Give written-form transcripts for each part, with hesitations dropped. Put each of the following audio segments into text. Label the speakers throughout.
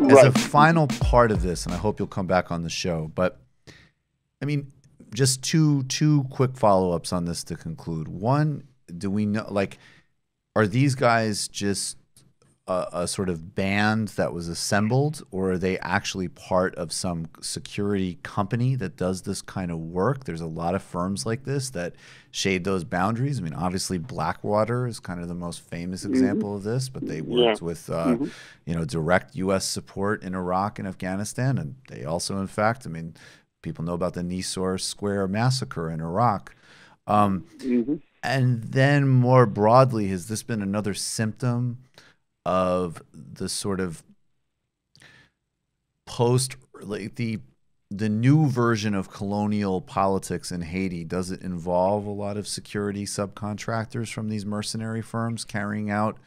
Speaker 1: As a final part of this, and I hope you'll come back on the show, but I mean, just two quick follow-ups on this to conclude. One, do we know, like, are these guys just a sort of band that was assembled, or are they actually part of some security company that does this kind of work? There's a lot of firms like this that shade those boundaries. I mean, obviously Blackwater is kind of the most famous example of this, but they worked with, direct U.S. support in Iraq and Afghanistan. And they also, in fact, I mean, people know about the Nisour Square massacre in Iraq. And then more broadly, has this been another symptom of the sort of the new version of colonial politics in Haiti? Does it involve a lot of security subcontractors from these mercenary firms carrying out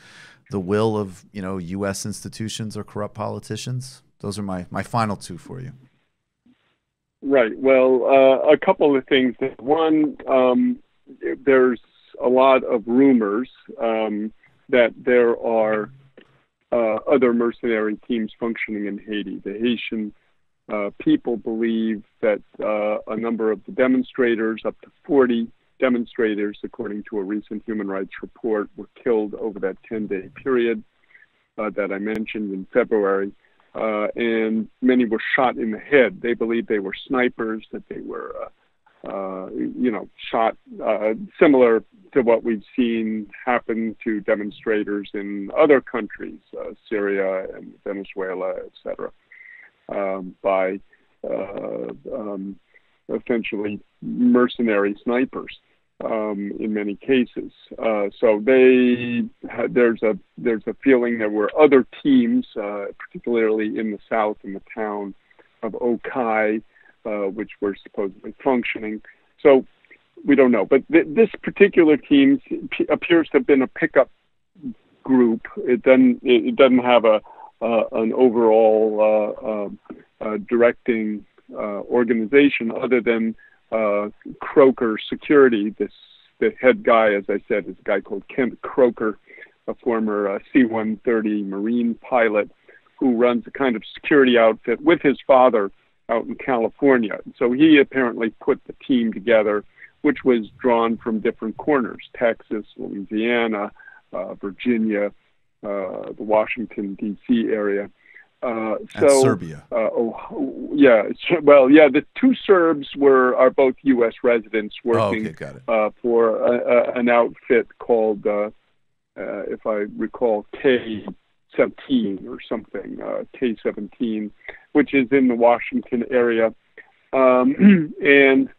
Speaker 1: the will of, U.S. institutions or corrupt politicians? Those are my final two for you.
Speaker 2: Right. Well, a couple of things. One, there's a lot of rumors that there are other mercenary teams functioning in Haiti. The Haitian people believe that a number of the demonstrators, up to 40 demonstrators, according to a recent human rights report, were killed over that 10-day period that I mentioned in February. And many were shot in the head. They believe they were snipers, that they were, shot similar to what we've seen happen to demonstrators in other countries, Syria and Venezuela, et cetera, by essentially mercenary snipers in many cases. So there's a feeling there were other teams, particularly in the south, in the town of Okai, which were supposedly functioning. So we don't know. But this particular team appears to have been a pickup group. It doesn't have an overall directing organization other than Croker Security. The head guy, as I said, is a guy called Kent Croker, a former C-130 Marine pilot who runs a kind of security outfit with his father out in California. So he apparently put the team together, which was drawn from different corners: Texas, Louisiana, Virginia, the Washington, D.C. area.
Speaker 1: And Serbia.
Speaker 2: The two Serbs are both U.S. residents working for an outfit called, if I recall, K-17 or something, K-17, which is in the Washington area. And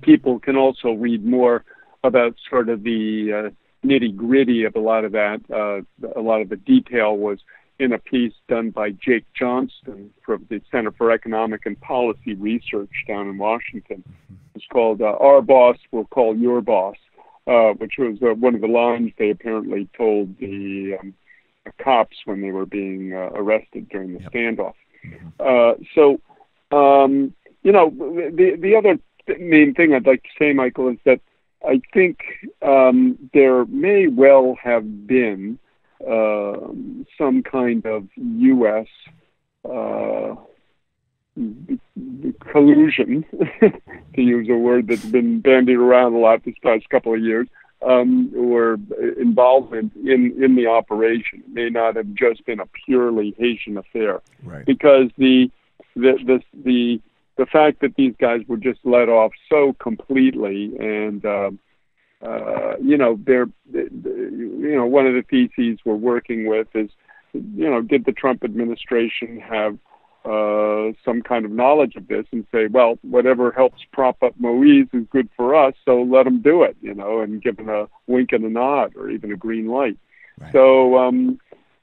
Speaker 2: people can also read more about sort of the nitty-gritty of a lot of that. A lot of the detail was in a piece done by Jake Johnston from the Center for Economic and Policy Research down in Washington. It's called Our Boss Will Call Your Boss, which was one of the lines they apparently told the cops when they were being arrested during the standoff. The other main thing I'd like to say, Michael, is that I think there may well have been some kind of U.S. collusion, to use a word that's been bandied around a lot this past couple of years, or involvement in the operation. It may not have just been a purely Haitian affair,
Speaker 1: right?
Speaker 2: Because the fact that these guys were just let off so completely, and one of the theses we're working with is, did the Trump administration have some kind of knowledge of this and say, well, whatever helps prop up Moise is good for us, so let them do it, and give them a wink and a nod or even a green light. Right. So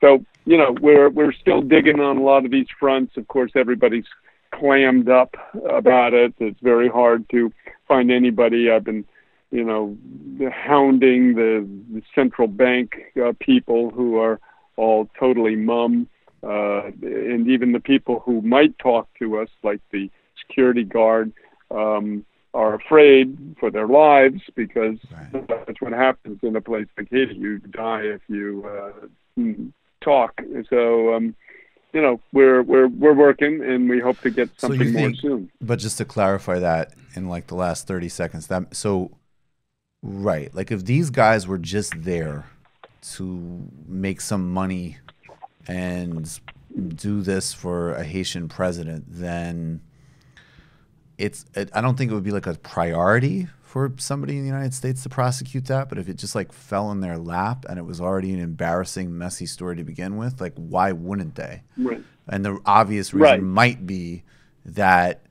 Speaker 2: we're still digging on a lot of these fronts. Of course, everybody's clammed up about it. It's very hard to find anybody. I've been hounding the central bank people who are all totally mum, and even the people who might talk to us, like the security guard, are afraid for their lives, because that's what happens in a place like Haiti. You die if you talk. So we're working, and we hope to get
Speaker 1: So
Speaker 2: something
Speaker 1: you
Speaker 2: more
Speaker 1: think,
Speaker 2: soon.
Speaker 1: but just to clarify that in like the last 30 seconds, right, like if these guys were just there to make some money and do this for a Haitian president, then I don't think it would be like a priority for somebody in the United States to prosecute that. But if it just like fell in their lap and it was already an embarrassing, messy story to begin with, like why wouldn't they?
Speaker 2: Right.
Speaker 1: And the obvious reason might be that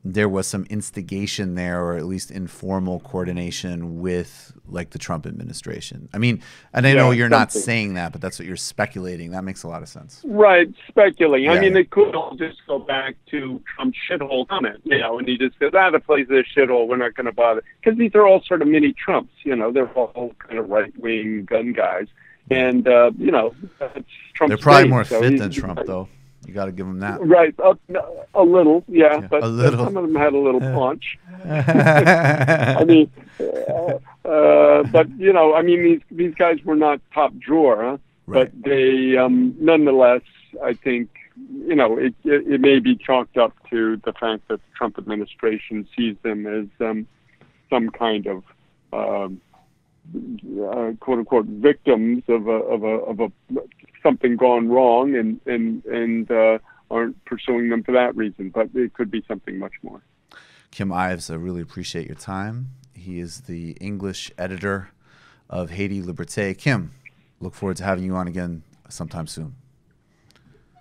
Speaker 1: there was some instigation there, or at least informal coordination with like the Trump administration. I mean, and I know you're not saying that, but that's what you're speculating. That makes a lot of sense.
Speaker 2: Right, speculating.
Speaker 1: Yeah,
Speaker 2: I mean, it could all just go back to Trump's shithole comment, and he just says, the place is a shithole, we're not going to bother. Because these are all sort of mini Trumps, they're all kind of right-wing gun guys. And, that's Trump's
Speaker 1: They're probably
Speaker 2: base,
Speaker 1: more fit than Trump, though. You got to give them that.
Speaker 2: Right, a little, but
Speaker 1: a little.
Speaker 2: Some of them had a little punch. I mean, these guys were not top drawer, huh?
Speaker 1: Right.
Speaker 2: But they, nonetheless, I think, it may be chalked up to the fact that the Trump administration sees them as some kind of quote unquote victims of something gone wrong, and aren't pursuing them for that reason. But it could be something much more.
Speaker 1: Kim Ives, I really appreciate your time. He is the English editor of Haiti Liberté. Kim, look forward to having you on again sometime soon.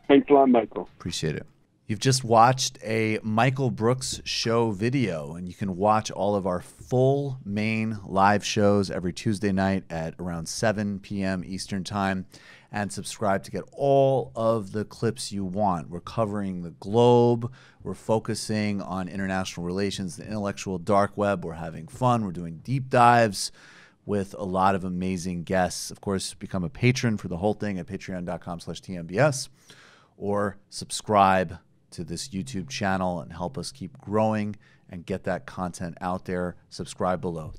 Speaker 2: Thanks a lot, Michael.
Speaker 1: Appreciate it. You've just watched a Michael Brooks show video, and you can watch all of our full main live shows every Tuesday night at around 7 p.m. Eastern Time, and subscribe to get all of the clips you want. We're covering the globe. We're focusing on international relations, the intellectual dark web. We're having fun. We're doing deep dives with a lot of amazing guests. Of course, become a patron for the whole thing at patreon.com/TMBS, or subscribe to this YouTube channel and help us keep growing and get that content out there. Subscribe below.